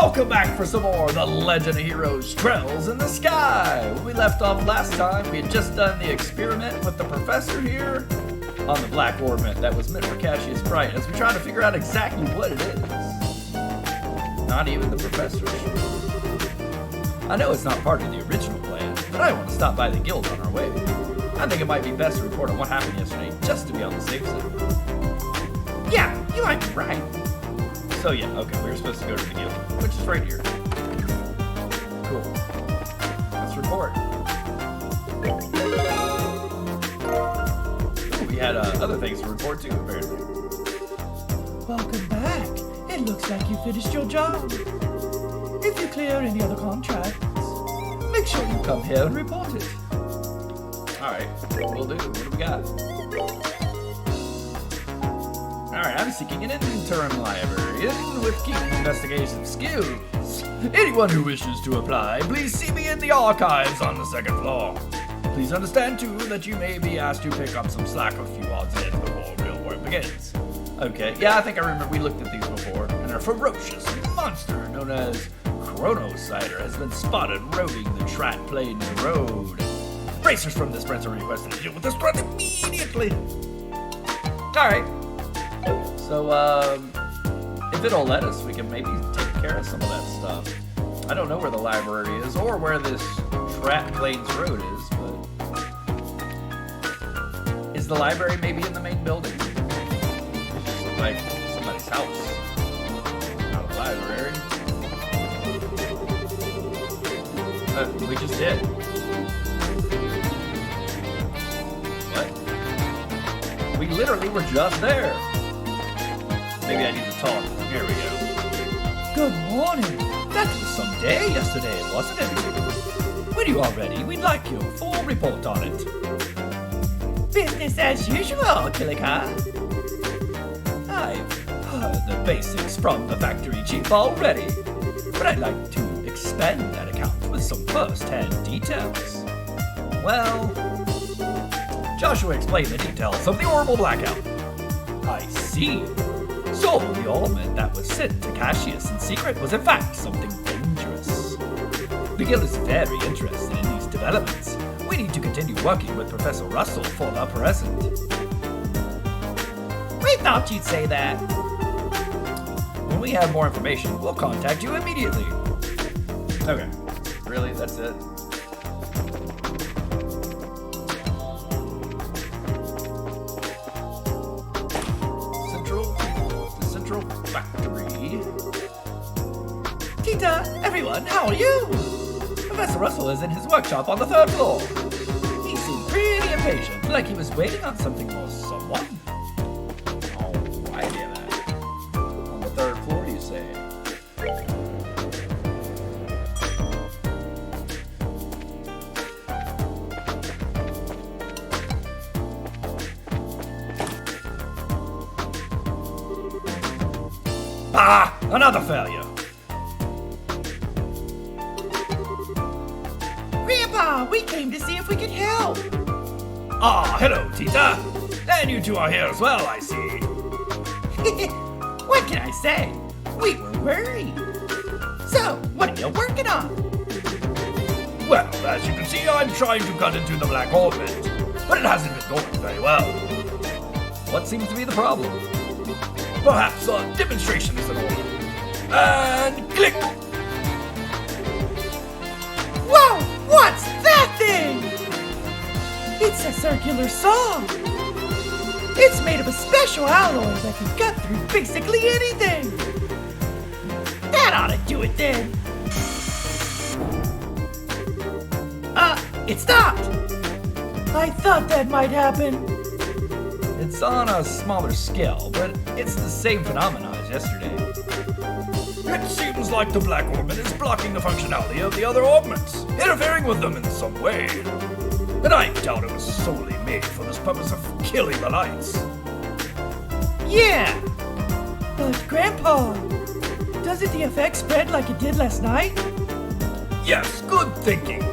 Welcome back for some more The Legend of Heroes Trails in the Sky. When we left off last time, we had just done the experiment with the professor here on the Black Orbment that was meant for Cassius Bright as we try to figure out exactly what it is. Not even the professor is sure. I know it's not part of the original plan, but I want to stop by the guild on our way. I think it might be best to report on what happened yesterday just to be on the safe side. Yeah, you might be right. So yeah, okay, we were supposed to go to the guild, which is right here. Cool. Let's report. Ooh, we had other things to report too, apparently. Welcome back. It looks like you finished your job. If you clear any other contracts, make sure you come here and report it. Alright, we'll do. What do we got? Alright, I'm seeking an intern librarian with keen investigation skills. Anyone who wishes to apply, please see me in the archives on the second floor. Please understand, too, that you may be asked to pick up some slack a few odds and ends before real work begins. Okay, yeah, I think I remember we looked at these before, and a ferocious monster known as Chronosider has been spotted roving the Trat Plains Road. Racers from this prince are requested to deal with this threat immediately. Alright. So, if it'll let us, we can maybe take care of some of that stuff. I don't know where the library is or where this Trat Plains Road is, but... Is the library maybe in the main building? Looks like somebody's house. Not a library. We just did. What? We literally were just there. Maybe I need to talk. Here we go. Good morning. That was some day yesterday, wasn't it? When you are ready, we'd like your full report on it. Business as usual, Kilika. I've heard the basics from the factory chief already, but I'd like to expand that account with some first-hand details. Well, Joshua explained the details of the horrible blackout. I see. So the ornament that was sent to Cassius in secret was in fact something dangerous. The guild is very interested in these developments. We need to continue working with Professor Russell for the present. We thought you'd say that. When we have more information, we'll contact you immediately. Okay. Really? That's it? Central Factory. Tita, everyone, how are you? Professor Russell is in his workshop on the third floor. He seemed pretty impatient, like he was waiting on something or someone. Oh, why do that? On the third floor, you say? Ah! Another failure! Grandpa, we came to see if we could help. Ah, hello, Tita. And you two are here as well, I see. What can I say? We were worried. So, what are you working on? Well, as you can see, I'm trying to cut into the Black Orbment, but it hasn't been going very well. What seems to be the problem? Perhaps a demonstration is in order. And click! Whoa! What's that thing? It's a circular saw. It's made of a special alloy that can cut through basically anything. That ought to do it then. It stopped. I thought that might happen. It's on a smaller scale, but it's the same phenomenon as yesterday. It seems like the Black Orbment is blocking the functionality of the other orbments, interfering with them in some way. And I doubt it was solely made for this purpose of killing the lights. Yeah, but Grandpa, doesn't the effect spread like it did last night? Yes, good thinking.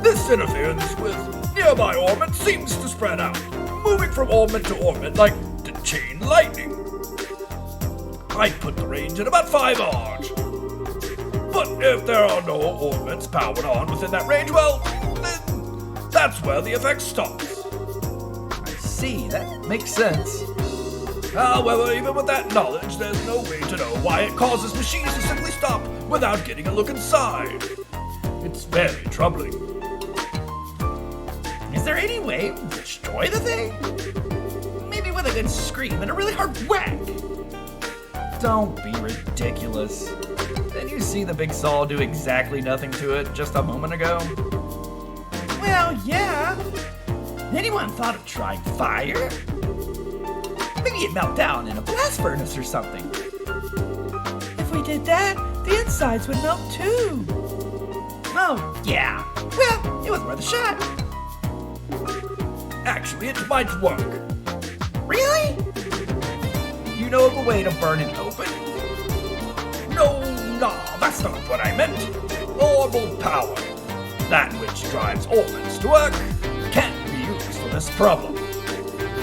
This interference with nearby orbits seems to spread out, moving from orbit to orbit like the chain lightning. I put the range at about 5 hours. But if there are no orbits powered on within that range, well, then that's where the effect stops. I see, that makes sense. However, even with that knowledge, there's no way to know why it causes machines to simply stop without getting a look inside. It's very troubling. Is there any way to destroy the thing? Maybe with a good scream and a really hard whack. Don't be ridiculous. Didn't you see the big saw do exactly nothing to it just a moment ago? Well, yeah. Anyone thought of trying fire? Maybe it'd melt down in a blast furnace or something. If we did that, the insides would melt too. Oh, yeah. Well, it was worth a shot. Actually, it might work. Really? You know of a way to burn it open? No, that's not what I meant. Orbital power. That which drives orbits to work can't be used for this problem.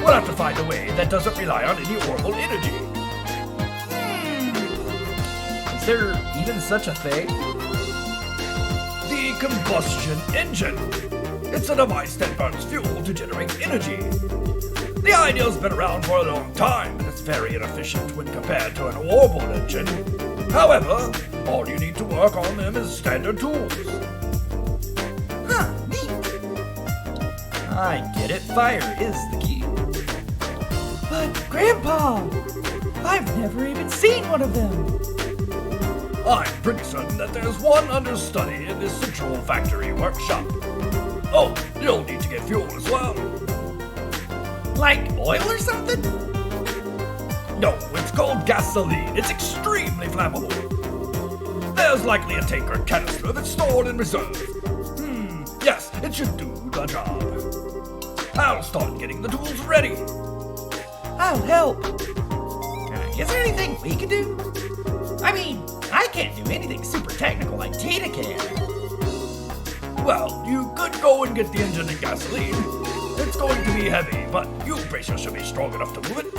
We'll have to find a way that doesn't rely on any orbital energy. Is there even such a thing? The combustion engine. It's a device that burns fuel to generate energy. The idea's been around for a long time, and it's very inefficient when compared to an orbital engine. However, all you need to work on them is standard tools. Huh, neat. I get it, fire is the key. But, Grandpa, I've never even seen one of them. I'm pretty certain that there's one understudy in this central factory workshop. Oh, you'll need to get fuel as well. Like oil or something? No, it's called gasoline. It's extremely flammable. There's likely a tank or canister that's stored in reserve. Yes, it should do the job. I'll start getting the tools ready. I'll help. Is there anything we can do? I mean, I can't do anything super technical like Tina can. Well, you could go and get the engine and gasoline. It's going to be heavy, but you bracer should be strong enough to move it.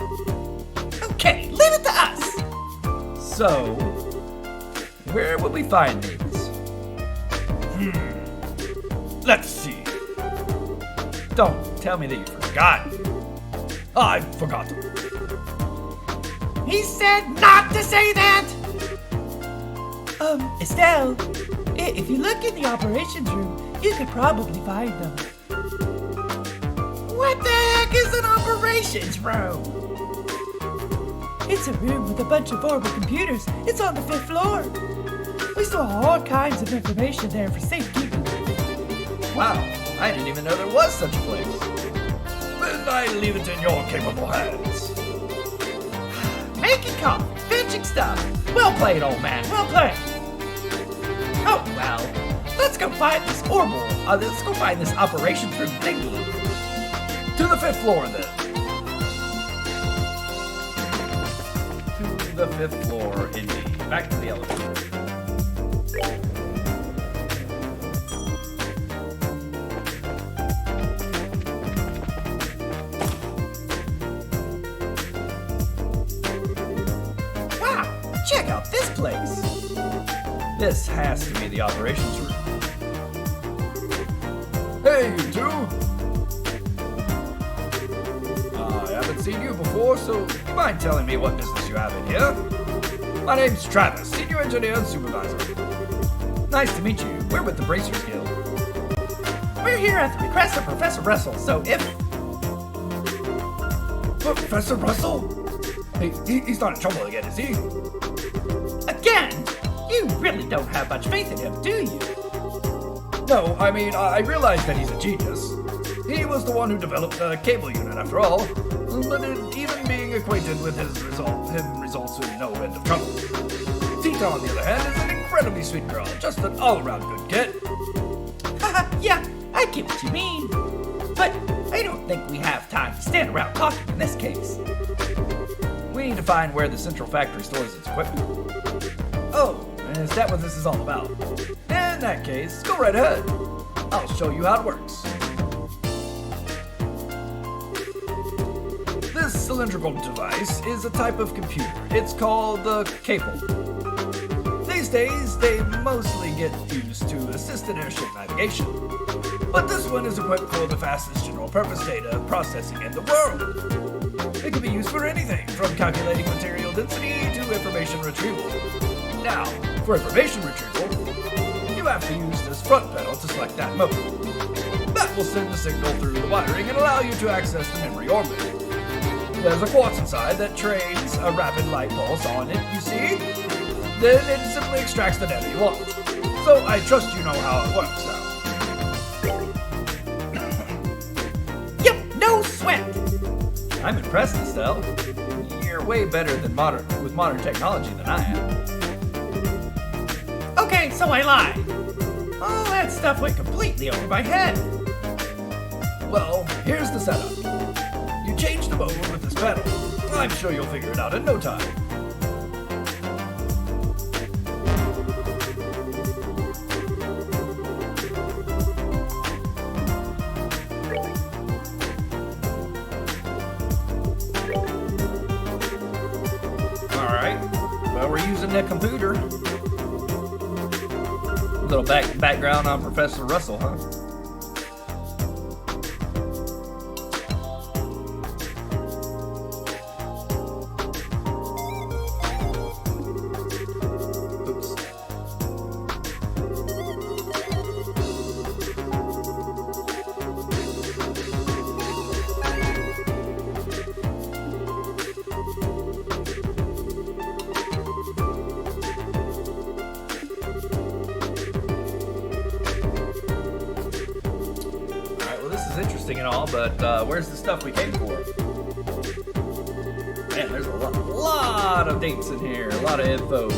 Okay, leave it to us. So, where would we find these? Let's see. Don't tell me that you forgot. I forgot them. He said not to say that! Estelle, if you look in the operations room, you could probably find them. What the heck is an operations room? It's a room with a bunch of orbital computers. It's on the 5th floor. We store all kinds of information there for safekeeping. Wow, I didn't even know there was such a place. Then I leave it in your capable hands. Making coffee, fetching stuff. Well played, old man, well played. Oh, well, let's go find this let's go find this operations room thingy. To the 5th floor, then. To the 5th floor, indeed. Back to the elevator. Wow, check out this place. This has to be the operations room. Hey, you two! I haven't seen you before, so you mind telling me what business you have in here? My name's Travis, Senior Engineer and Supervisor. Nice to meet you. We're with the Bracers Guild. We're here at the request of Professor Russell, so if... Professor Russell? He's not in trouble again, is he? Again? You really don't have much faith in him, do you? No, I mean, I realize that he's a genius. He was the one who developed the cable unit, after all. But even being acquainted with him results in no end of trouble. Tita, on the other hand, is an incredibly sweet girl, just an all-around good kid. Yeah, I get what you mean. But I don't think we have time to stand around talking in this case. We need to find where the central factory stores its equipment. Oh, is that what this is all about? In that case, go right ahead. I'll show you how it works. This cylindrical device is a type of computer. It's called the cable. These days, they mostly get used to assisted airship navigation. But this one is equipped for the fastest general-purpose data processing in the world. It can be used for anything, from calculating material density to information retrieval. Now, for information retrieval, you have to use this front pedal to select that mode. That will send the signal through the wiring and allow you to access the memory orbit. There's a quartz inside that trains a rapid light pulse on it, you see? Then it simply extracts the data you want. So I trust you know how it works now. Yep, no sweat. I'm impressed, Estelle. You're way better with modern technology than I am. Okay, so I lied. All that stuff went completely over my head. Well, here's the setup. You change the mode with this pedal. I'm sure you'll figure it out in no time. Alright, well, we're using the computer. Little background on Professor Russell, huh? Oops. Interesting and all, but where's the stuff we came for? Man, there's a lot of dates in here, a lot of info.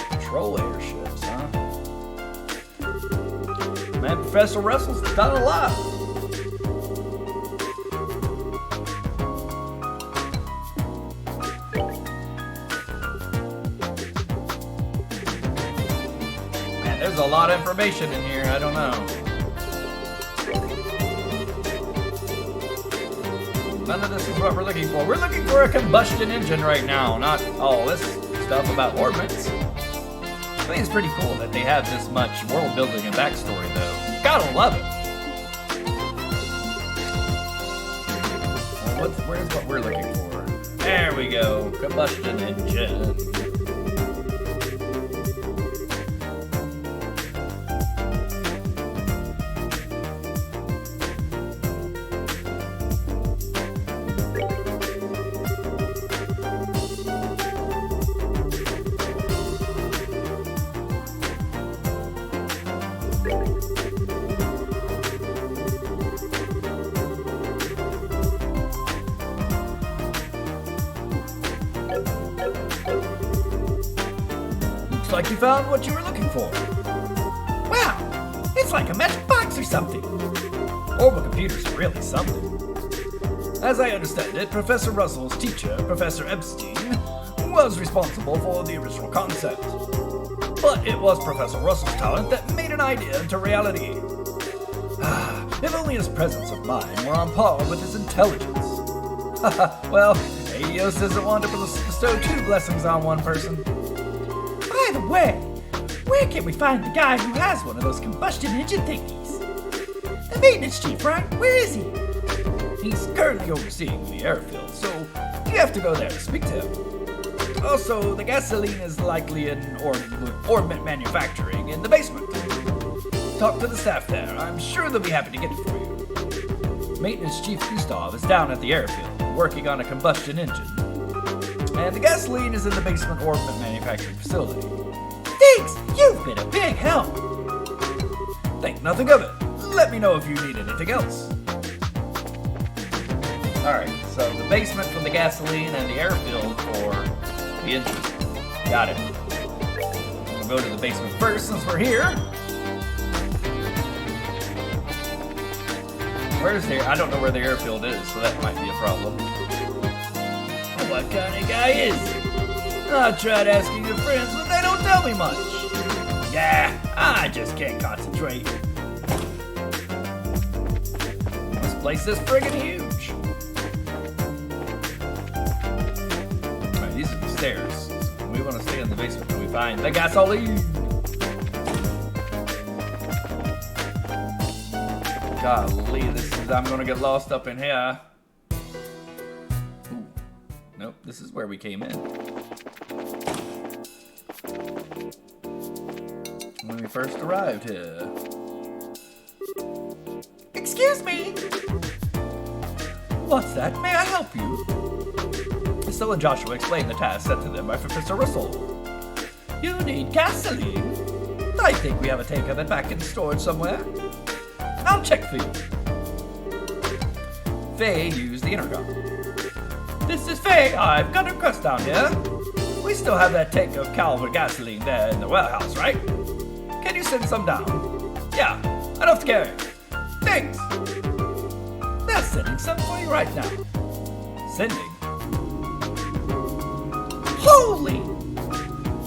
Control airships, huh? Man, Professor Russell's done a lot. There's a lot of information in here, I don't know. None of this is what we're looking for. We're looking for a combustion engine right now, not all this stuff about orbits. I think it's pretty cool that they have this much world building and backstory, though. Gotta love it. Well, where's what we're looking for? There we go, combustion engine. Looks like you found what you were looking for. Wow, it's like a magic box or something. Orbital computers are really something. As I understand it, Professor Russell's teacher, Professor Epstein, was responsible for the original concept. But it was Professor Russell's talent that made an idea into reality. If only his presence of mind were on par with his intelligence. Well, Aeos isn't one to bestow two blessings on one person. By the way, where can we find the guy who has one of those combustion engine thingies? The maintenance chief, right? Where is he? He's currently overseeing the airfield, so you have to go there to speak to him. Also, the gasoline is likely in orbit manufacturing in the basement. Talk to the staff there. I'm sure they'll be happy to get it for you. Maintenance Chief Gustav is down at the airfield, working on a combustion engine. And the gasoline is in the basement orbit manufacturing facility. Thanks! You've been a big help! Think nothing of it. Let me know if you need anything else. Alright, so the basement for the gasoline and the airfield for the engine. Got it. We'll go to the basement first since we're here. Where's the... I don't know where the airfield is, so that might be a problem. What kind of guy is he? I tried asking your friends, but they don't tell me much. Yeah, I just can't concentrate. This place is friggin' huge. stairs. We want to stay in the basement till we find the gasoline. Golly, I'm gonna get lost up in here. Ooh. Nope, this is where we came in. When we first arrived here. Excuse me. What's that? May I help you? Estelle and Joshua explained the task set to them by Professor Russell. You need gasoline? I think we have a tank of it back in storage somewhere. I'll check for you. Faye used the intercom. This is Faye. I've got a request down here. We still have that tank of Calvert gasoline there in the warehouse, right? Can you send some down? Yeah, enough to carry. Thanks. They're sending some for you right now. Sending? Holy!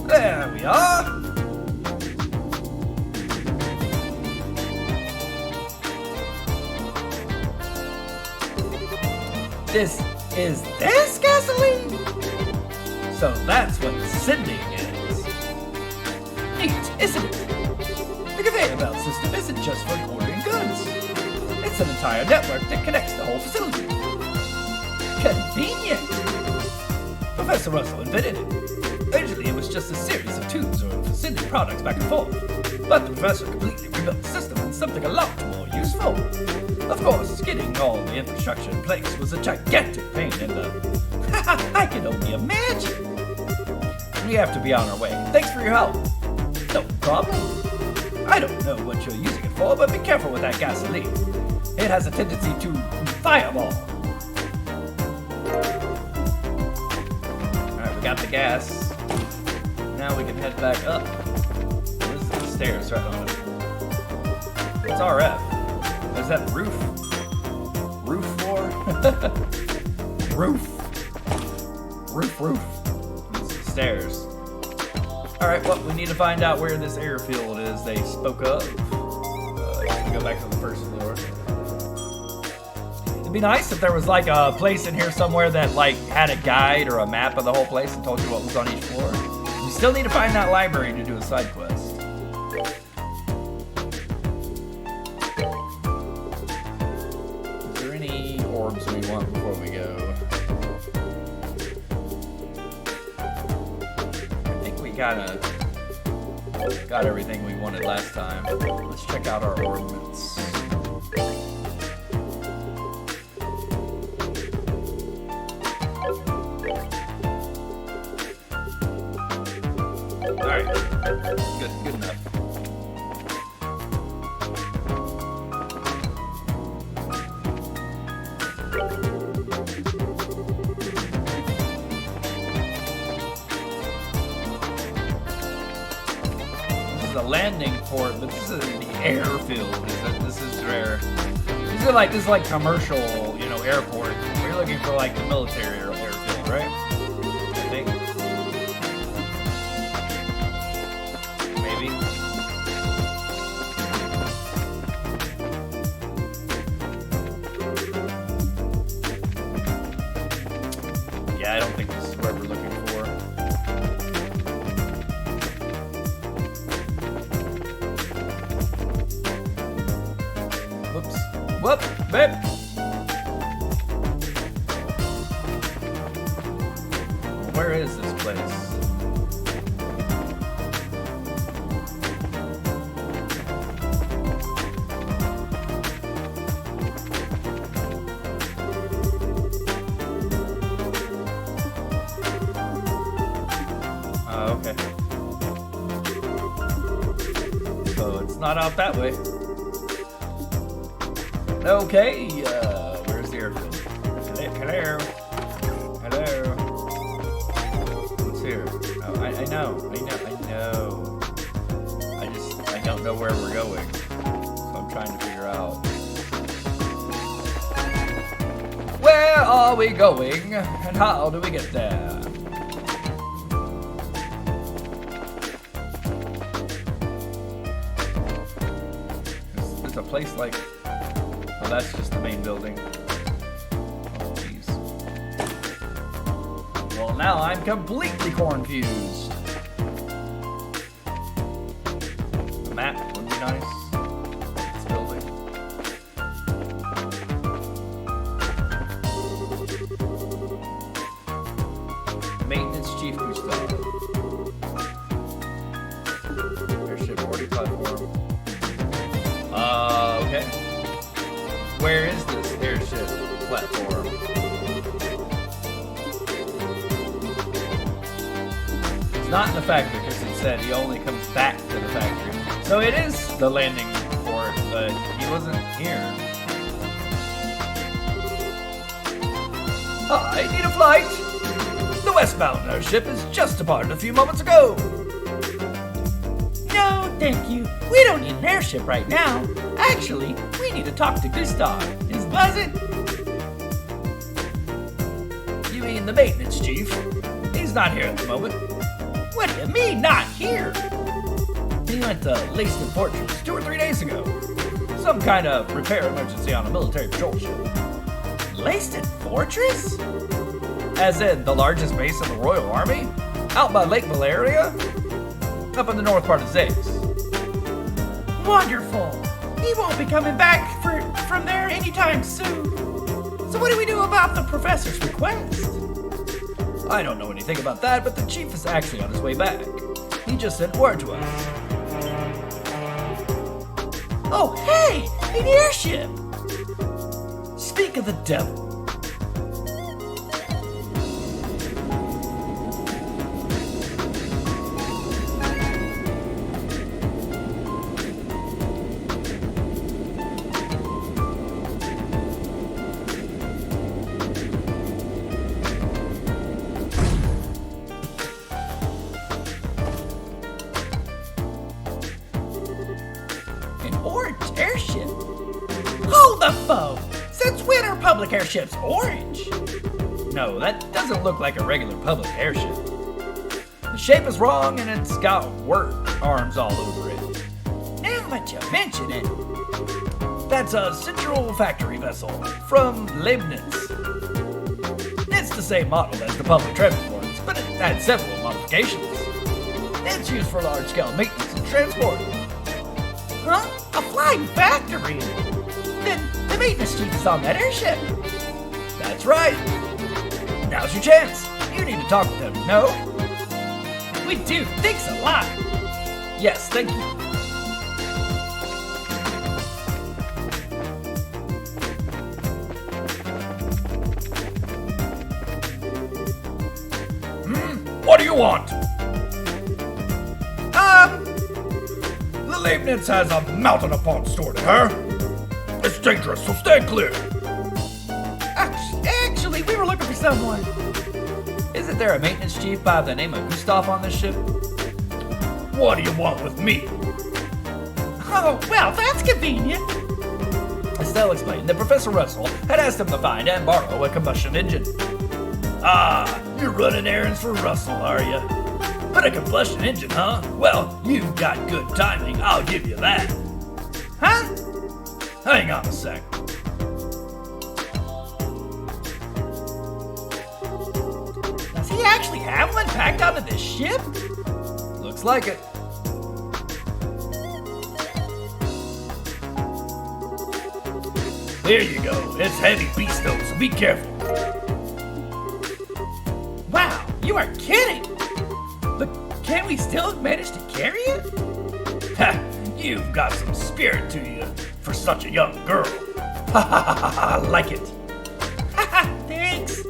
There we are. This is this gasoline? So that's what sending is. Neat, isn't it? The conveyor belt system isn't just for ordering goods. It's an entire network that connects the whole facility. Convenient! Professor Russell invented it. Originally, it was just a series of tubes or sending products back and forth. But the professor completely rebuilt the system into something a lot more useful. Of course, getting all the infrastructure in place was a gigantic pain in the... I can only imagine! We have to be on our way. Thanks for your help. No problem. I don't know what you're using it for, but be careful with that gasoline. It has a tendency to fireball. Alright, we got the gas. Now we can head back up. This is the stairs right on it. It's RF. Is that roof? Roof floor? Roof. Roof. This is the stairs. Alright, well, we need to find out where this airfield is they spoke of. Go back to the first floor. It'd be nice if there was like a place in here somewhere that like had a guide or a map of the whole place and told you what was on each floor. You still need to find that library to do a side quest. Is there any orbs we want before we go? I think we got everything we wanted last time. Let's check out our ordnance. Alright. Good enough. The landing port, but this is the airfield. This is like commercial, airport. We're looking for like the military airfield, right? I think. Maybe. Yeah, I don't think this is where we're looking for. Whoop, babe. Where is this place? Okay. So it's not out that way. Okay, where's the airfield? Hello. What's here? Oh, I know. I don't know where we're going. So I'm trying to figure out. Where are we going? And how do we get there? Is a place like... Oh, that's just the main building. Oh, jeez. Well, now I'm completely confused. A map would be nice. This building. Maintenance Chief Gustav. Airship boarding platform. Okay. Where is this airship platform? It's not in the factory because it said he only comes back to the factory. So it is the landing port, but he wasn't here. I need a flight. The westbound airship has just departed a few moments ago. No, thank you. We don't need an airship right now. Actually, we need to talk to Gustav. Is Buzzin'? You mean the maintenance chief? He's not here at the moment. What do you mean, not here? He went to Leiston Fortress 2 or 3 days ago. Some kind of repair emergency on a military patrol ship. Leiston Fortress? As in the largest base of the Royal Army? Out by Lake Valeria? Up in the north part of Zace. Wonderful. He won't be coming back from there anytime soon. So what do we do about the professor's request? I don't know anything about that, but the chief is actually on his way back. He just sent word to us. Oh, hey! An airship! Speak of the devil. Airship? Hold the phone! Since when are public airships orange? No, that doesn't look like a regular public airship. The shape is wrong and it's got work arms all over it. Now that you mention it. That's a Central Factory vessel from Leibniz. It's the same model as the public transports, but it had several modifications. It's used for large-scale maintenance and transport. Huh? A flying factory? Then the maintenance chief is on that airship. That's right. Now's your chance. You need to talk with him, no? We do. Thanks a lot. Yes, thank you. What do you want? The Leibniz has a mountain of parts stored in her. It's dangerous, so stay clear. Actually, we were looking for someone. Isn't there a maintenance chief by the name of Gustav on this ship? What do you want with me? Oh, well, that's convenient. Estelle explained that Professor Russell had asked him to find and borrow a combustion engine. Ah, you're running errands for Russell, are you? But a combustion engine, huh? Well, you've got good timing, I'll give you that. Huh? Hang on a sec. Does he actually have one packed onto this ship? Looks like it. Here you go. It's heavy beast though, so be careful. Wow, you are kidding! But can we still manage to carry it? Ha! You've got some spirit to you for such a young girl. Ha ha ha ha! I like it. Haha, thanks.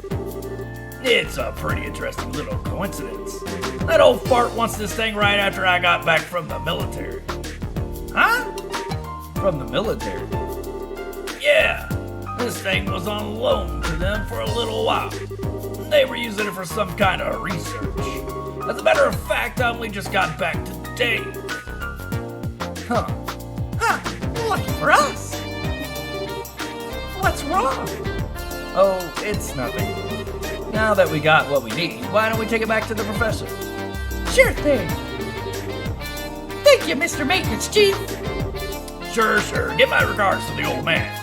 It's a pretty interesting little coincidence. That old fart wants this thing right after I got back from the military. Huh? From the military? Yeah, this thing was on loan to them for a little while. They were using it for some kind of research. As a matter of fact, I only just got back today. Huh, lucky for us. What's wrong? Oh, it's nothing. Now that we got what we need, why don't we take it back to the professor? Sure thing. Thank you, Mr. Maintenance Chief. Sure. Give my regards to the old man.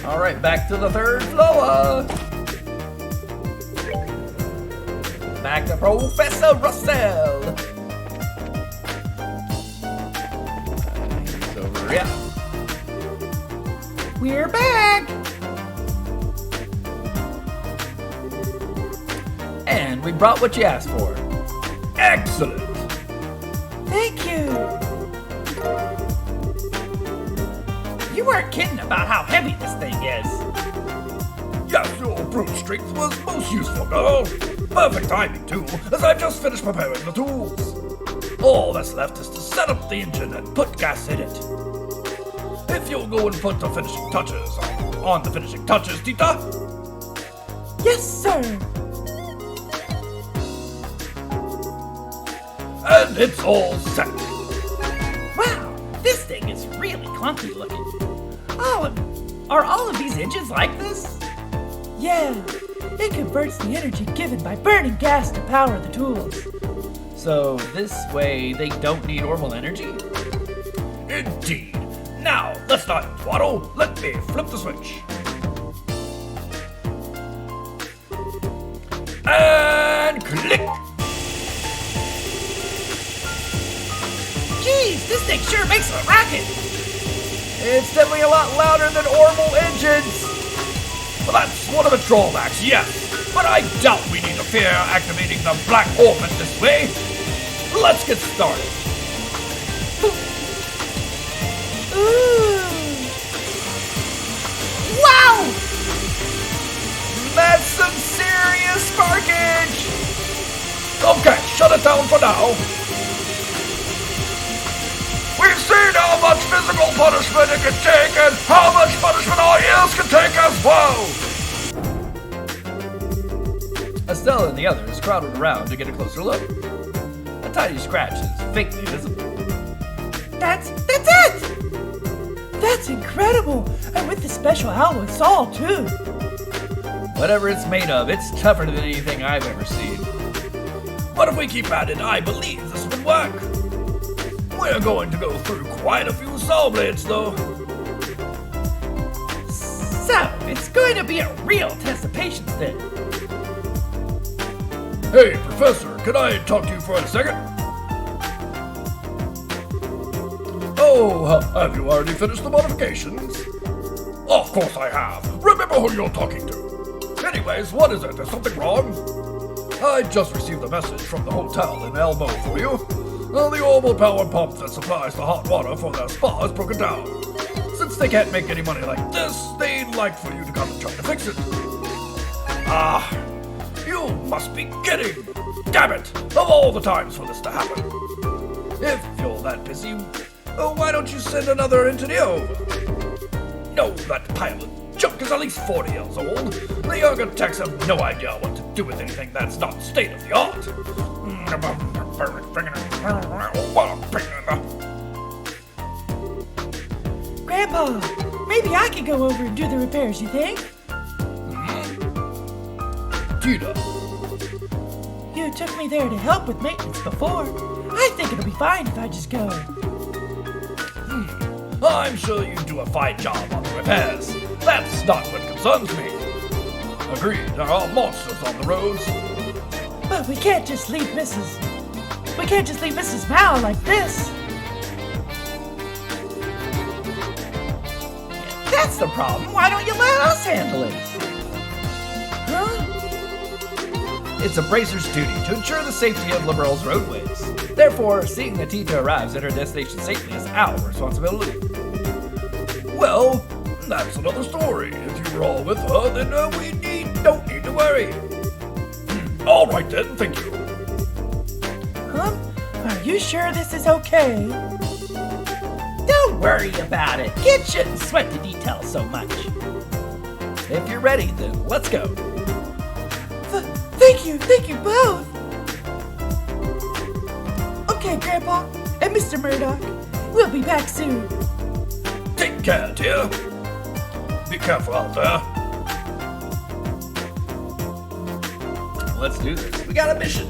All right, back to the third floor. Back to Professor Russell. He's over here. We're back. And we brought what you asked for. Excellent. Thank you. You weren't kidding about how heavy this thing is. Yes, your brute strength was most useful, girl. Perfect timing, too, as I've just finished preparing the tools. All that's left is to set up the engine and put gas in it. If you'll go and put the finishing touches on the finishing touches, Tita. Yes, sir. And it's all set. Wow, this thing is really clunky looking. Are all of these engines like this? Yeah, it converts the energy given by burning gas to power the tools. So this way they don't need normal energy? Indeed. Now, let's not twaddle. Let me flip the switch. And click. Geez, this thing sure makes a racket. It's definitely a lot louder than normal engines. Well, that's one of the drawbacks, yes. But I doubt we need to fear activating the black orbit this way. Let's get started. Ooh. Wow! That's some serious sparkage. Okay, shut it down for now. We've seen how much physical punishment it can take and how much punishment our ears can take as well. Estella and the others crowded around to get a closer look. A tiny scratch is faintly visible. That's it! That's incredible! And with the special alloy saw, too. Whatever it's made of, it's tougher than anything I've ever seen. But if we keep at it, I believe this would work. We're going to go through quite a few saw blades, though. So, it's going to be a real test of patience then. Hey, Professor, can I talk to you for a second? Oh, have you already finished the modifications? Of course I have. Remember who you're talking to. Anyways, what is it? There's something wrong? I just received a message from the hotel in Elmo for you. The orbital power pump that supplies the hot water for their spa is broken down. Since they can't make any money like this, they'd like for you to come and try to fix it. Ah, you must be kidding! Damn it! Of all the times for this to happen. If you're that busy, why don't you send another engineer over? No, that pile of junk is at least 40 years old. The younger techs have no idea what to do with anything that's not state of the art. Grandpa, maybe I could go over and do the repairs, you think? Tita, You took me there to help with maintenance before. I think it'll be fine if I just go. I'm sure you do a fine job on the repairs. That's not what concerns me. Agreed, there are monsters on the roads. But we can't just leave Mrs. Mao like this. That's the problem. Why don't you let us handle it? Huh? It's a bracer's duty to ensure the safety of Liberal's roadways. Therefore, seeing that Tita arrives at her destination safely is our responsibility. Well, that's another story. If you were all with her, then we don't need to worry. All right then, thank you. Huh? Are you sure this is okay? Don't worry about it. Kids shouldn't sweat the details so much. If you're ready, then let's go. Thank you both. Okay, Grandpa and Mr. Murdoch, we'll be back soon. Take care, dear. Be careful out there. Let's do this. We got a mission.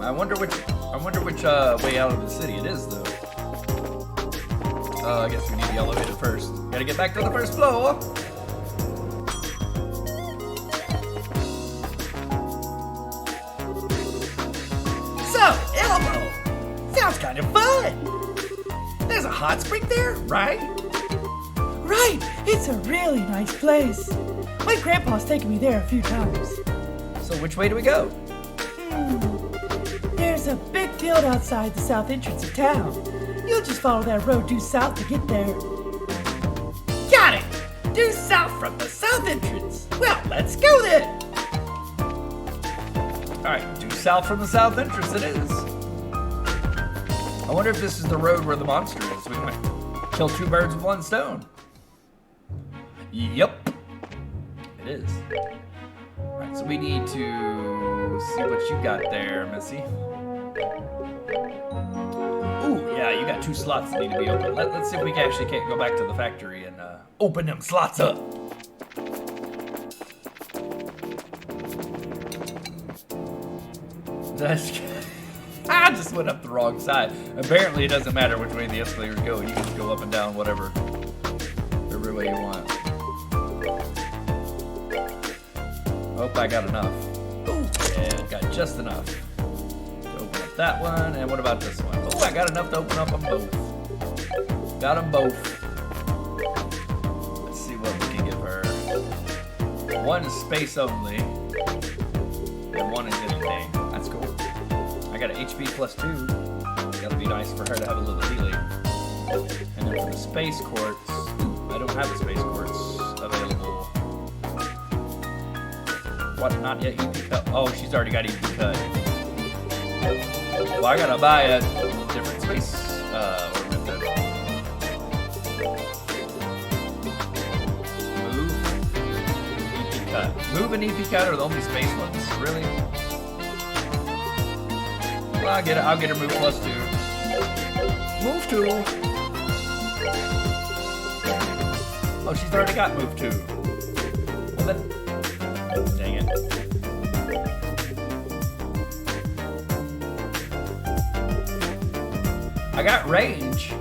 I wonder which way out of the city it is, though. I guess we need the elevator first. Gotta get back to the first floor. So, Elmo, sounds kind of fun. There's a hot spring there, right? Right, it's a really nice place. My grandpa's taken me there a few times. So which way do we go? There's a big field outside the south entrance of town. You'll just follow that road due south to get there. Got it! Due south from the south entrance. Well, let's go then. Alright, due south from the south entrance it is. I wonder if this is the road where the monster is. We might kill two birds with one stone. Yep. It is. Alright, so we need to see what you got there, Missy. Ooh, yeah, you got 2 slots that need to be open. Let's see if we can actually can't go back to the factory and open them slots up. I just went up the wrong side. Apparently it doesn't matter which way the escalators go. You can just go up and down whatever way you want. Hope I got enough. Ooh, yeah, got just enough to open up that one. And what about this one? Oh, I got enough to open up them both. Got them both. Let's see what we can give her. 1 is space only. And 1 is anything. That's cool. I got an HP plus 2. That'll be nice for her to have a little healing. And then for the space quartz, I don't have the space quartz available. What? Not yet EP cut? Oh, she's already got EP cut. Well, I gotta buy a different space ornament. Move. EP cut. Move and EP cut are the only space ones, really? Well, I'll get her move plus 2. Move 2. Oh, she's already got move 2. Well then, dang it. I got range.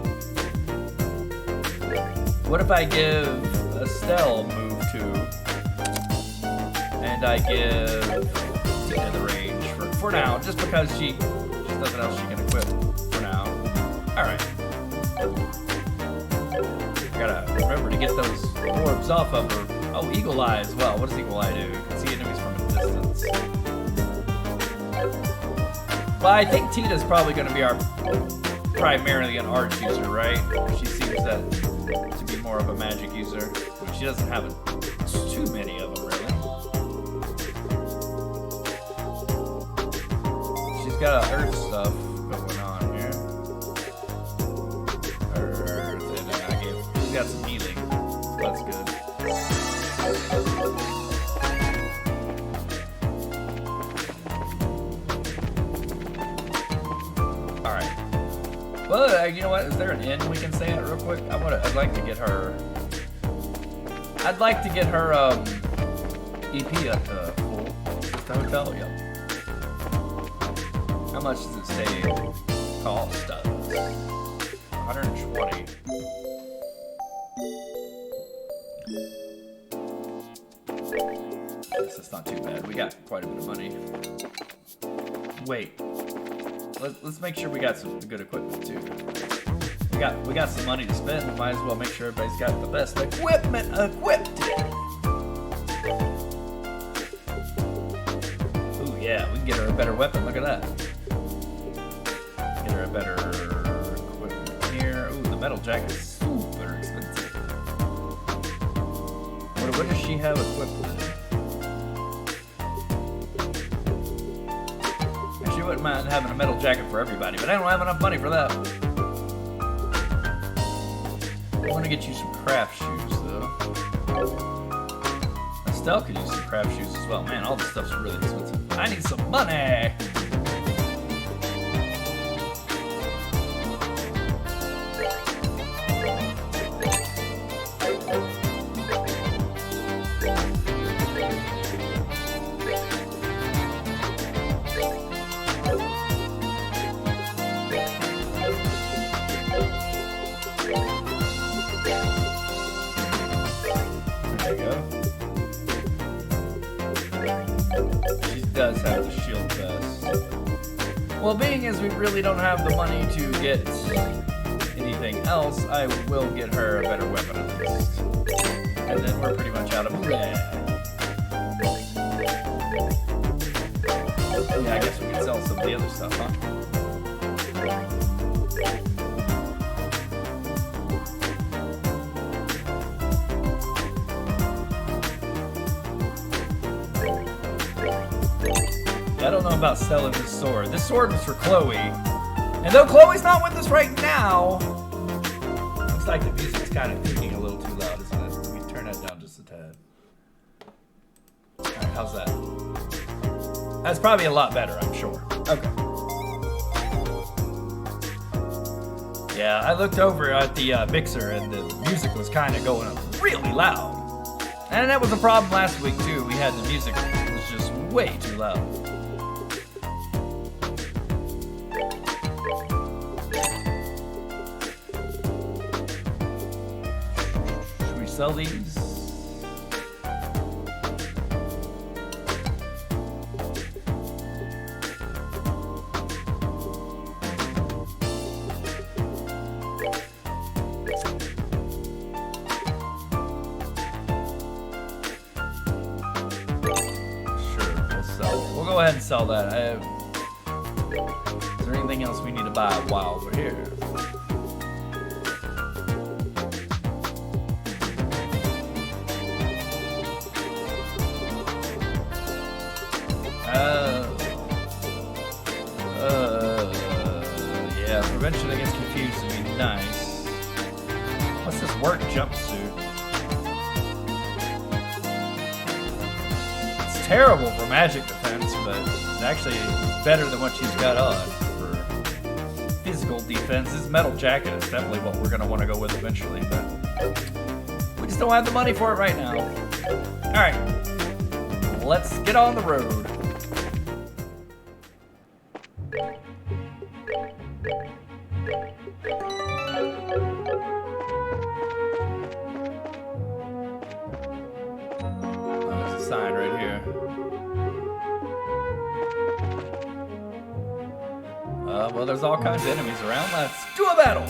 What if I give Estelle move 2? And I give Tina the range for now, just because she's nothing else she can equip for now. Alright. I gotta remember to get those orbs off of her. Oh, Eagle Eye as well. What does Eagle Eye do? You can see enemies from a distance. Well, I think Tina's probably going to be our primarily an arch user, right? She seems to be more of a magic user. But she doesn't have too many of them, really. She's got Earth stuff going on here. Earth, and then she's got some healing. So that's good. Alright. Well, you know what? Is there an end we can say it real quick? I'd like to get her. I'd like to get her EP up to full. The hotel, yep. How much does it say cost us? 120. That's not too bad. We got quite a bit of money. Wait. Let's make sure we got some good equipment too. We got some money to spend. We might as well make sure everybody's got the best equipment equipped. Ooh yeah, we can get her a better weapon. Look at that. Get her a better equipment here. Ooh, the metal jacket's super expensive. What does she have equipped with? She wouldn't mind having a metal jacket for everybody, but I don't have enough money for that. I want to get you some craft shoes, though. Estelle could use some craft shoes as well. Man, all this stuff's really expensive. I need some money! does have the shield vest. Well, being as we really don't have the money to get anything else, I will get her a better weapon at least. And then we're pretty much out of red. Yeah, I guess we could sell some of the other stuff, huh? I don't know about selling this sword. This sword was for Chloe. And though Chloe's not with us right now, looks like the music's kind of peaking a little too loud, isn't it? Let me turn that down just a tad. Alright, how's that? That's probably a lot better, I'm sure. Okay. Yeah, I looked over at the mixer and the music was kind of going up really loud. And that was a problem last week too. We had the music was just way too loud. Sell these. We'll go ahead and sell that. Is there anything else we need to buy while we're here? Yeah, prevention against confused would be nice. What's this work jumpsuit? It's terrible for magic defense, but it's actually better than what she's got on for physical defense. This metal jacket is definitely what we're gonna want to go with eventually, but we just don't have the money for it right now. Alright, let's get on the road. Sign right here. Well, there's all kinds of enemies around. Let's do a battle.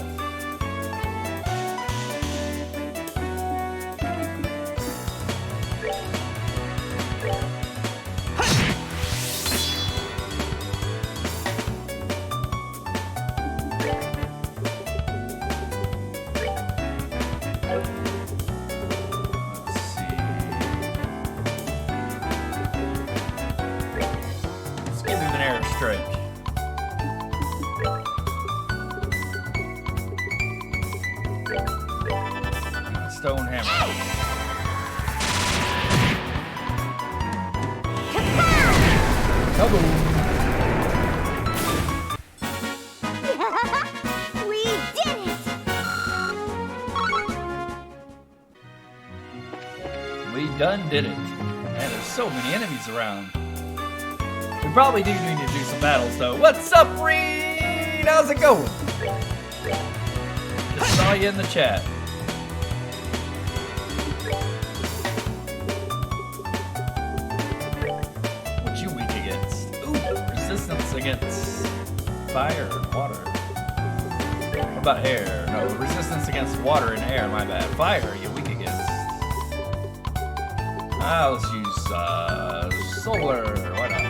Strike. Stone hammer. Kaboom! We did it! We done did it. Man, there's so many enemies around. We probably do need to do some battles, though. What's up, Reed? How's it going? Just saw you in the chat. What you weak against? Ooh, resistance against fire and water. What about air? No, resistance against water and air, my bad. Fire, you weak against. Let's use solar. Why not?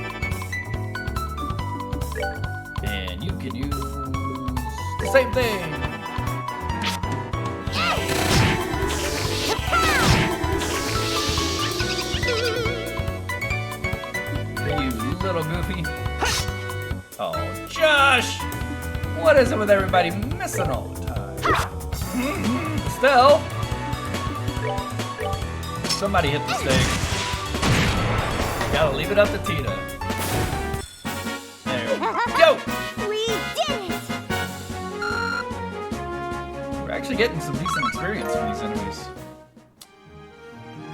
And you can use the same thing. You little goofy. Oh, Josh! What is it with everybody missing all the time? Estelle? Somebody hit the stage. Gotta leave it up to Tina. There we go! We did it! We're actually getting some decent experience with these enemies.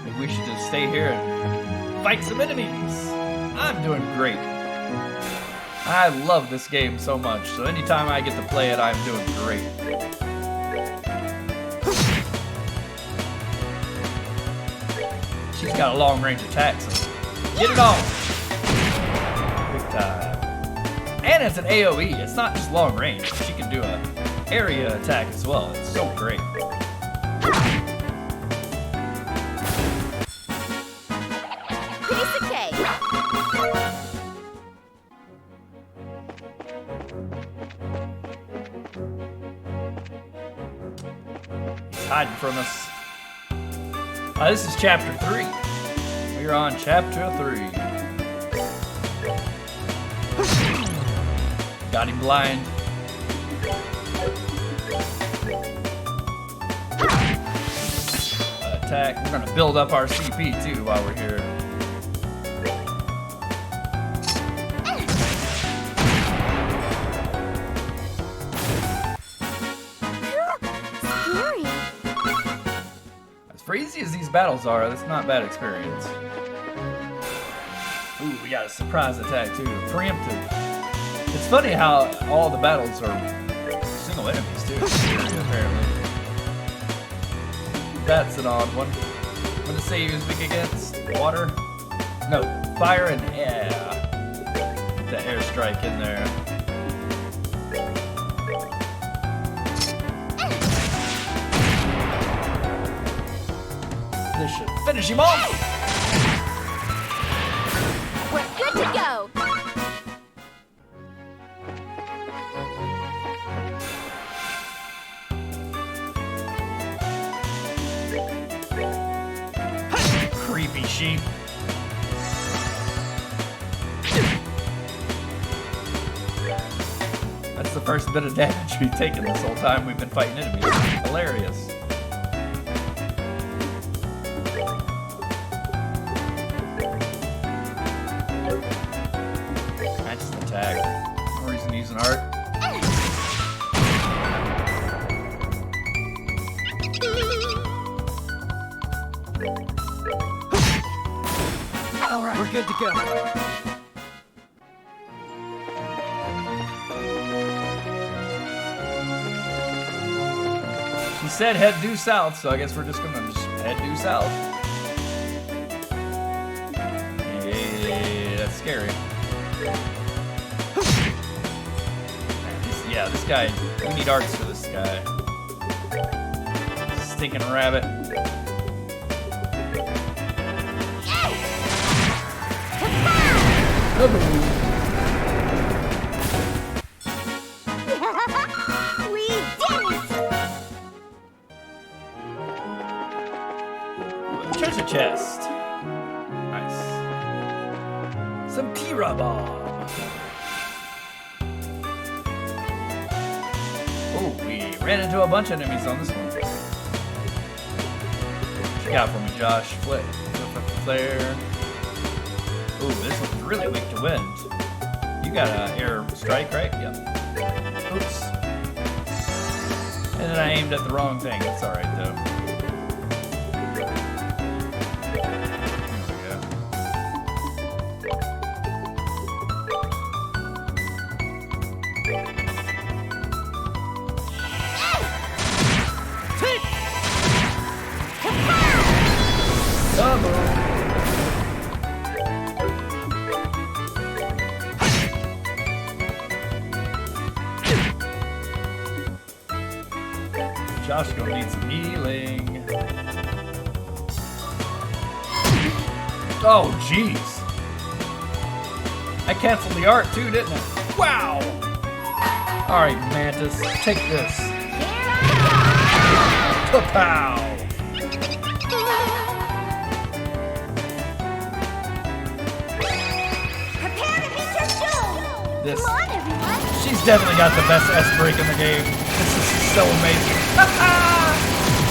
Maybe we should just stay here and fight some enemies. I'm doing great. I love this game so much, so anytime I get to play it, I'm doing great. She's got a long range attack, so get it on! time. And it's an AoE. It's not just long range. She can do a area attack as well. It's so great. Piece of cake. He's hiding from us. This is chapter 3. We're on chapter 3. Got him blind. Attack. We're gonna build up our CP too while we're here. Scary. As crazy as these battles are, that's not bad experience. Ooh, we got a surprise attack too. Preemptive. It's funny how all the battles are single enemies too, apparently. That's an odd one. What did it say he was weak against? Water? No, fire and air. The airstrike in there. This should finish him off! We're good to go. Creepy sheep. That's the first bit of damage we've taken this whole time we've been fighting enemies. Hilarious. I just attack. No reason using art. All right, we're good to go. She said head due south, so I guess we're just gonna head due south. Hey, that's scary. Yeah, this guy, we need arts for this guy. Stinking rabbit. We did it. Treasure chest. Nice. Some Tira bomb. Oh, we ran into a bunch of enemies on this one. What you got for me, Josh? Flare. Ooh, this one's really weak to wind. You got an air strike, right? Yep. Oops. And then I aimed at the wrong thing. That's alright, though. Josh gonna need some healing. Oh, jeez. I canceled the art too, didn't I? Wow! Alright, Mantis, take this. Kapow! Prepare to meet your doom. This. Come on, everyone. She's definitely got the best S-break in the game. This is so amazing.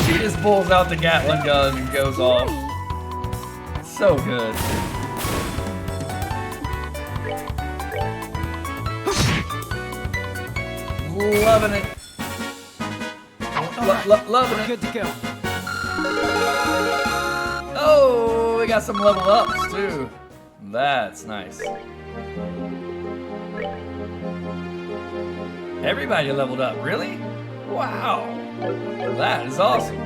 She just pulls out the Gatling gun and goes off. So good. Loving it. Loving it. Good to go. Oh, we got some level ups too. That's nice. Everybody leveled up, really? Wow. That is awesome.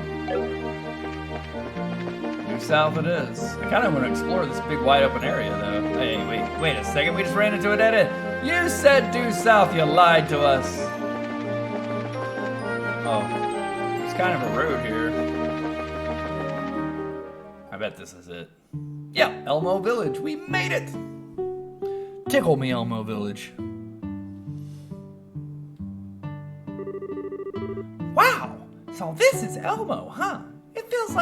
New south it is. I kind of want to explore this big wide open area though. Hey, wait a second, we just ran into a dead end. You said due south, you lied to us. Oh, there's kind of a road here. I bet this is it. Yeah, Elmo Village, we made it. Tickle me, Elmo Village. Wow, so this is Elmo, huh? It feels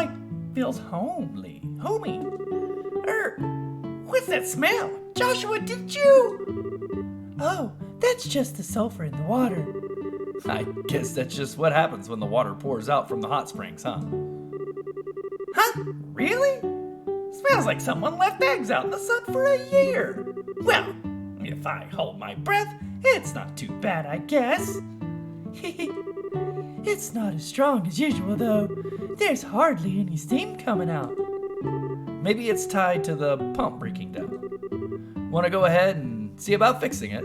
homely. What's that smell? Joshua, did you? Oh, that's just the sulfur in the water. I guess that's just what happens when the water pours out from the hot springs, huh? Huh? Really? Smells like someone left eggs out in the sun for a year. Well, if I hold my breath, it's not too bad, I guess. It's not as strong as usual, though. There's hardly any steam coming out. Maybe it's tied to the pump breaking down. Want to go ahead and see about fixing it?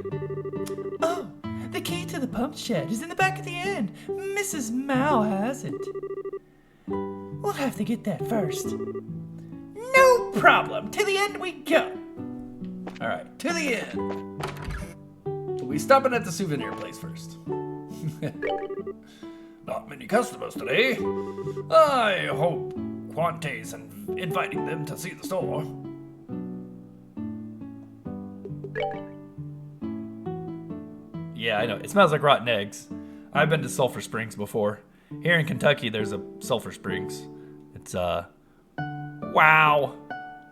Oh, the key to the pump shed is in the back of the inn. Mrs. Mao has it. We'll have to get that first. No problem. To the end we go. All right, to the end. We stopping at the souvenir place first. Not many customers today. I hope Quante's inviting them to see the store. Yeah, I know. It smells like rotten eggs. I've been to Sulphur Springs before. Here in Kentucky, there's a Sulphur Springs. It's, wow.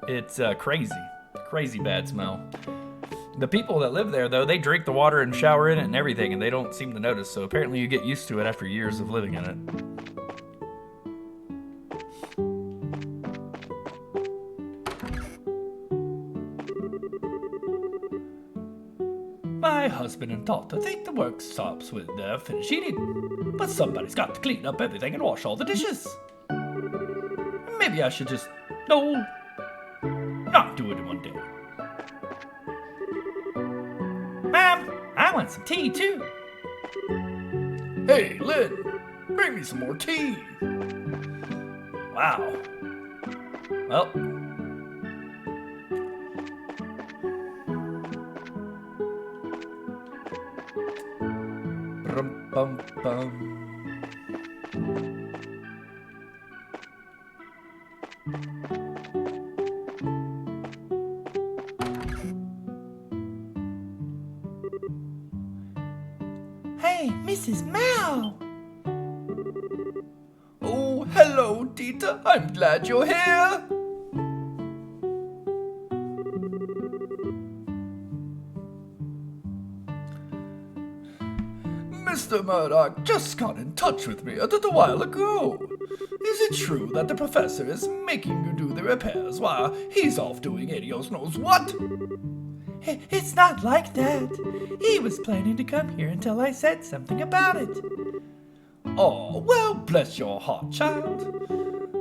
It's, crazy bad smell. The people that live there, though, they drink the water and shower in it and everything, and they don't seem to notice, so apparently you get used to it after years of living in it. My husband and daughter think the work stops when they're finished eating, but somebody's got to clean up everything and wash all the dishes. Maybe I should just, not do it in one day. Mom, I want some tea, too. Hey, Lynn, bring me some more tea. Wow. Well. Bum. Hey, Mrs. Mao. Oh, hello, Tita. I'm glad you're here. Mr. Murdoch just got in touch with me a little while ago. Is it true that the professor is making you do the repairs while he's off doing idios knows what? It's not like that. He was planning to come here until I said something about it. Oh, well, bless your heart, child.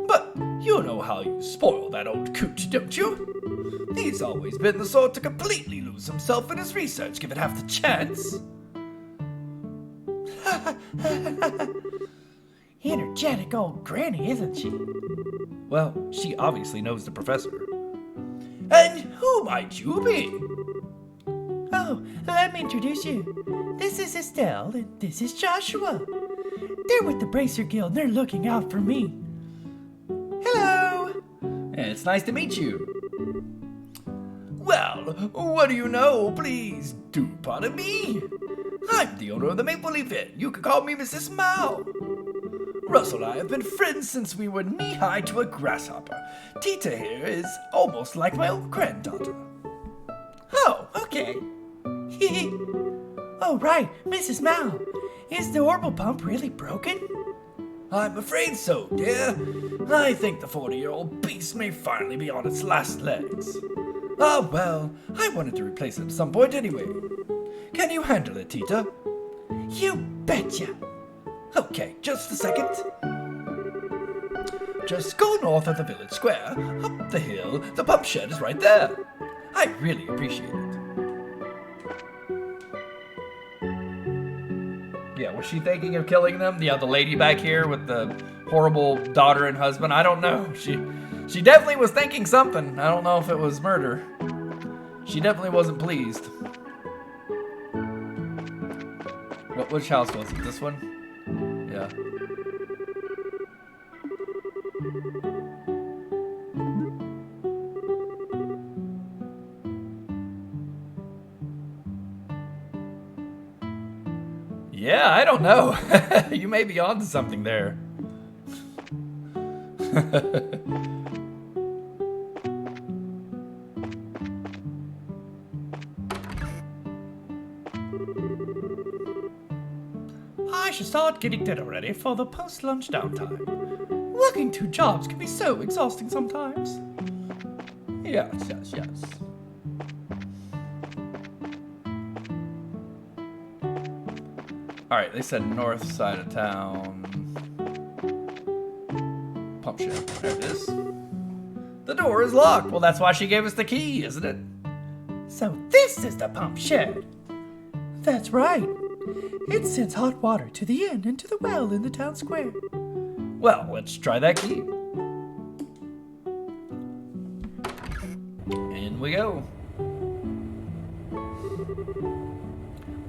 But you know how you spoil that old coot, don't you? He's always been the sort to completely lose himself in his research, given half the chance. Energetic old granny, isn't she? Well, she obviously knows the professor. And who might you be? Oh, let me introduce you. This is Estelle, and this is Joshua. They're with the Bracer Guild, and they're looking out for me. Hello! It's nice to meet you. Well, what do you know? Please do pardon me. I'm the owner of the Maple Leaf Inn. You can call me Mrs. Mao. Russell and I have been friends since we were knee-high to a grasshopper. Tita here is almost like my own granddaughter. Oh, okay. Oh, right, Mrs. Mao. Is the orbital pump really broken? I'm afraid so, dear. I think the 40-year-old beast may finally be on its last legs. Ah, well, I wanted to replace it at some point anyway. Can you handle it, Tita? You betcha. Okay, just a second. Just go north of the village square, up the hill. The pump shed is right there. I really appreciate it. Yeah, was she thinking of killing them? Yeah, the lady back here with the horrible daughter and husband. I don't know. She definitely was thinking something. I don't know if it was murder. She definitely wasn't pleased. Which house was it? This one? Yeah. Yeah, I don't know. You may be onto something there. I should start getting dinner ready for the post-lunch downtime. Working 2 jobs can be so exhausting sometimes. Yes. Alright, they said north side of town. Pump shed. There it is. The door is locked. Well, that's why she gave us the key, isn't it? So this is the pump shed. That's right. It sends hot water to the inn and to the well in the town square. Well, let's try that key. In we go.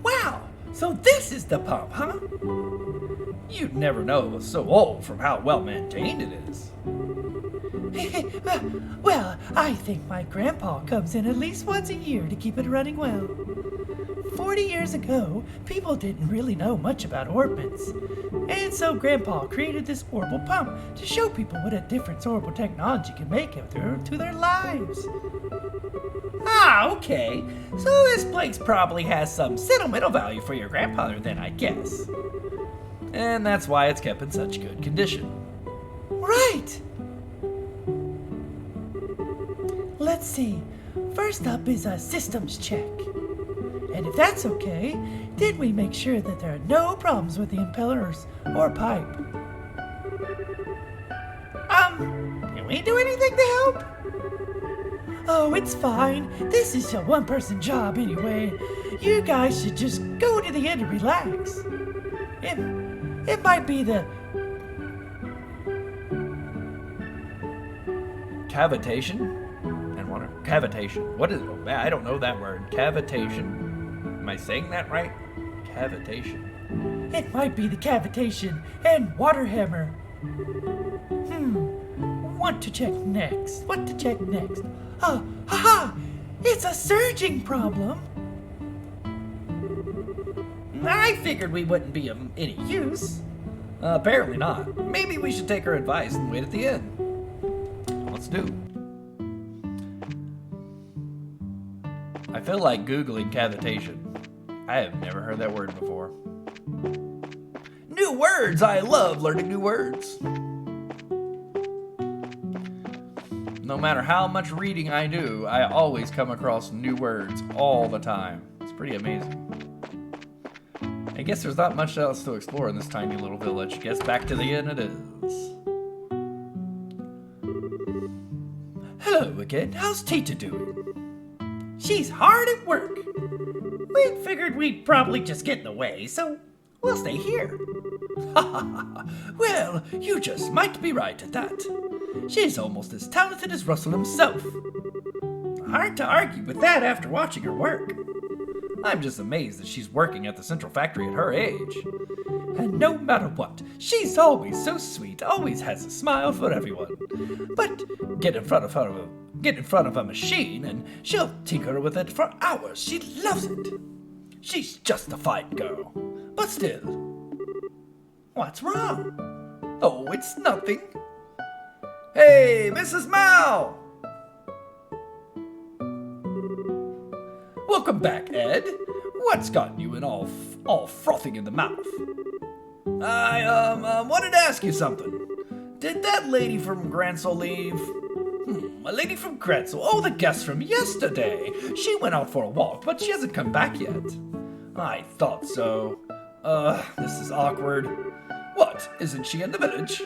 Wow, so this is the pump, huh? You'd never know it was so old from how well maintained it is. Well, I think my grandpa comes in at least once a year to keep it running well. 40 years ago, people didn't really know much about orbits. And so Grandpa created this orbital pump to show people what a difference orbital technology can make to their lives. Ah, okay. So this place probably has some sentimental value for your grandfather then, I guess. And that's why it's kept in such good condition. Right! Let's see. First up is a systems check. And if that's okay, then we make sure that there are no problems with the impellers or pipe. Can we do anything to help? Oh, it's fine. This is a one-person job anyway. You guys should just go to the end and relax. It might be the... Cavitation? And water. Cavitation. What is it? Oh, man, I don't know that word. Cavitation. Am I saying that right? Cavitation. It might be the cavitation and water hammer. What to check next? Oh, haha! It's a surging problem. I figured we wouldn't be of any use. Apparently not. Maybe we should take her advice and wait at the end. Let's do. I feel like Googling cavitation. I have never heard that word before. New words! I love learning new words. No matter how much reading I do, I always come across new words all the time. It's pretty amazing. I guess there's not much else to explore in this tiny little village. Guess back to the inn it is. Hello again. How's Tita doing? She's hard at work. We figured we'd probably just get in the way, so we'll stay here. Well, you just might be right at that. She's almost as talented as Russell himself. Hard to argue with that after watching her work. I'm just amazed that she's working at the central factory at her age. And no matter what, she's always so sweet, always has a smile for everyone. But get in front of a machine and she'll tinker with it for hours. She loves it. She's just a fine girl. But still, what's wrong? Oh, it's nothing. Hey, Mrs. Mao! Welcome back, Ed. What's gotten you in all frothing in the mouth? I wanted to ask you something. Did that lady from Gransel leave? A lady from Gransel? Oh, the guest from yesterday. She went out for a walk, but she hasn't come back yet. I thought so. This is awkward. What, isn't she in the village?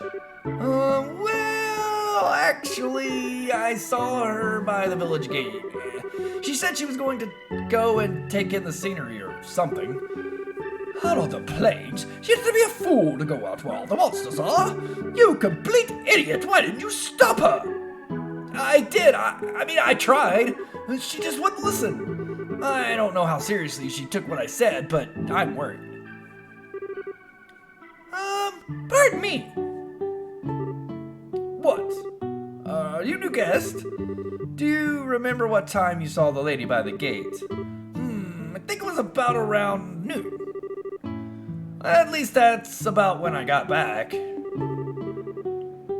Well, actually, I saw her by the village gate. She said she was going to go and take in the scenery or something. Out on the plains? She had to be a fool to go out where all the monsters are. You complete idiot! Why didn't you stop her? I did. I mean, I tried. She just wouldn't listen. I don't know how seriously she took what I said, but I'm worried. Pardon me. What? You new guest? Do you remember what time you saw the lady by the gate? I think it was about around noon. At least that's about when I got back.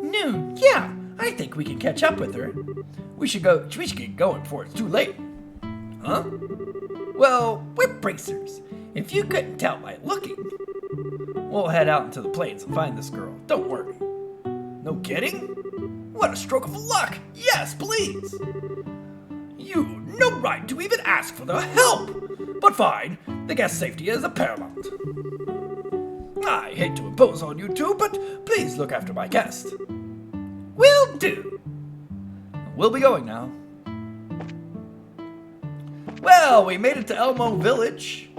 Noon, yeah. I think we can catch up with her. We should get going before it's too late. Huh? Well, we're bracers. If you couldn't tell by looking. We'll head out into the plains and find this girl. Don't worry. No kidding? What a stroke of luck! Yes, please! You no right to even ask for the help! But fine, the guest's safety is a paramount. I hate to impose on you two, but please look after my guest. Will do. We'll be going now. Well, we made it to Elmo Village.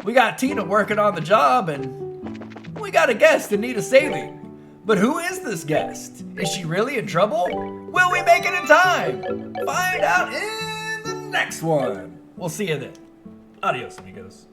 We got Tina working on the job, and we got a guest in need of saving. But who is this guest? Is she really in trouble? Will we make it in time? Find out in the next one. We'll see you then. Adios, amigos.